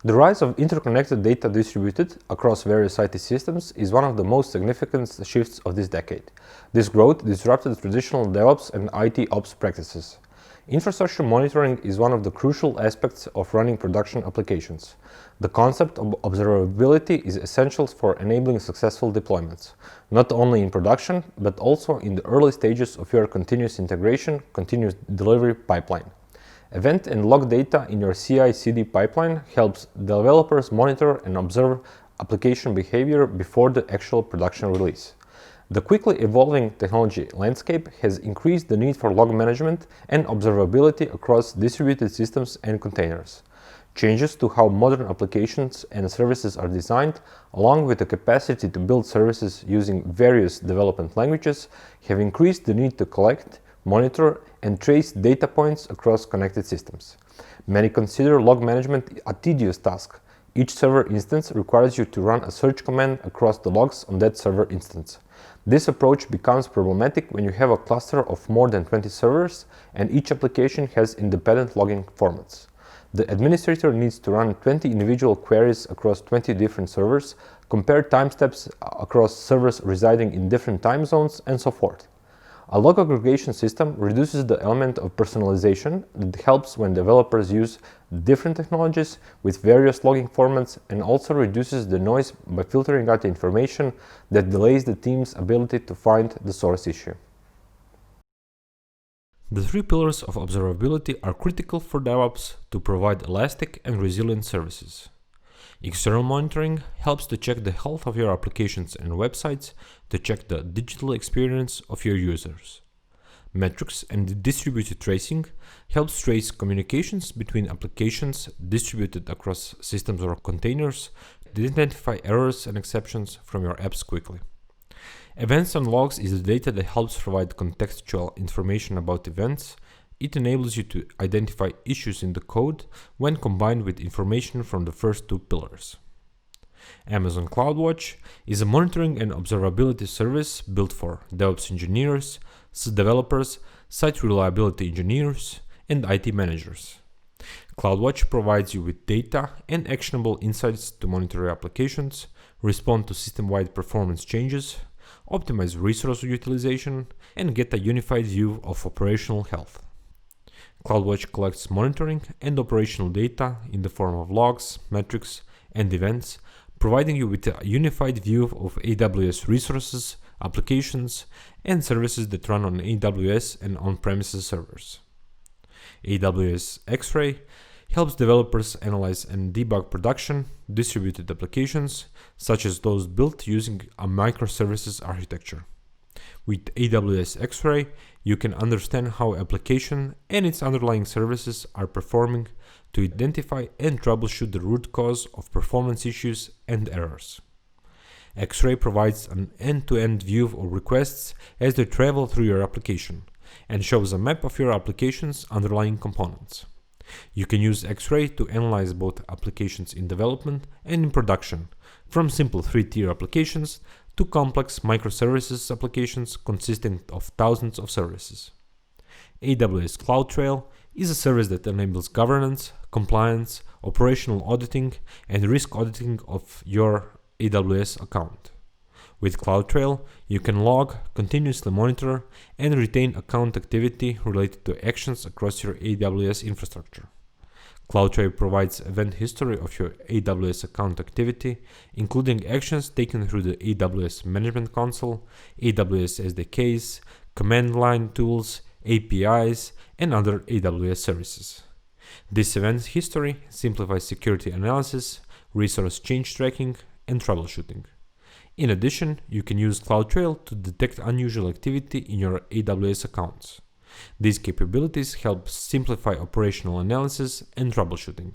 The rise of interconnected data distributed across various IT systems is one of the most significant shifts of this decade. This growth disrupted traditional DevOps and ITOps practices. Infrastructure monitoring is one of the crucial aspects of running production applications. The concept of observability is essential for enabling successful deployments, not only in production, but also in the early stages of your continuous integration, continuous delivery pipeline. Event and log data in your CI/CD pipeline helps developers monitor and observe application behavior before the actual production release. The quickly evolving technology landscape has increased the need for log management and observability across distributed systems and containers. Changes to how modern applications and services are designed, along with the capacity to build services using various development languages, have increased the need to collect, monitor, and trace data points across connected systems. Many consider log management a tedious task. Each server instance requires you to run a search command across the logs on that server instance. This approach becomes problematic when you have a cluster of more than 20 servers and each application has independent logging formats. The administrator needs to run 20 individual queries across 20 different servers, compare timestamps across servers residing in different time zones, and so forth. A log aggregation system reduces the element of personalization that helps when developers use different technologies with various logging formats, and also reduces the noise by filtering out information that delays the team's ability to find the source issue. The three pillars of observability are critical for DevOps to provide elastic and resilient services. External monitoring helps to check the health of your applications and websites, to check the digital experience of your users. Metrics and distributed tracing helps trace communications between applications distributed across systems or containers to identify errors and exceptions from your apps quickly. Events and logs is the data that helps provide contextual information about events. It enables you to identify issues in the code when combined with information from the first two pillars. Amazon Cloudwatch is a monitoring and observability service built for DevOps engineers, developers, site reliability engineers, and IT managers. Cloudwatch provides you with data and actionable insights to monitor your applications, respond to system-wide performance changes, optimize resource utilization, and get a unified view of operational health. Cloudwatch collects monitoring and operational data in the form of logs, metrics, and events, providing you with a unified view of AWS resources, applications, and services that run on AWS and on-premises servers. Aws X-Ray helps developers analyze and debug production, distributed applications, such as those built using a microservices architecture. With Aws X-Ray, you can understand how application and its underlying services are performing to identify and troubleshoot the root cause of performance issues and errors. X-Ray provides an end-to-end view of requests as they travel through your application and shows a map of your application's underlying components. You can use X-Ray to analyze both applications in development and in production, from simple 3-tier applications to complex microservices applications consisting of thousands of services. Aws Cloud Trail is a service that enables governance, compliance, operational auditing, and risk auditing of your AWS account. With Cloud Trail, you can log, continuously monitor, and retain account activity related to actions across your AWS infrastructure. CloudTrail provides event history of your AWS account activity, including actions taken through the AWS Management Console, AWS SDKs, command line tools, APIs, and other AWS services. This event history simplifies security analysis, resource change tracking, and troubleshooting. In addition, you can use CloudTrail to detect unusual activity in your AWS accounts. These capabilities help simplify operational analysis and troubleshooting.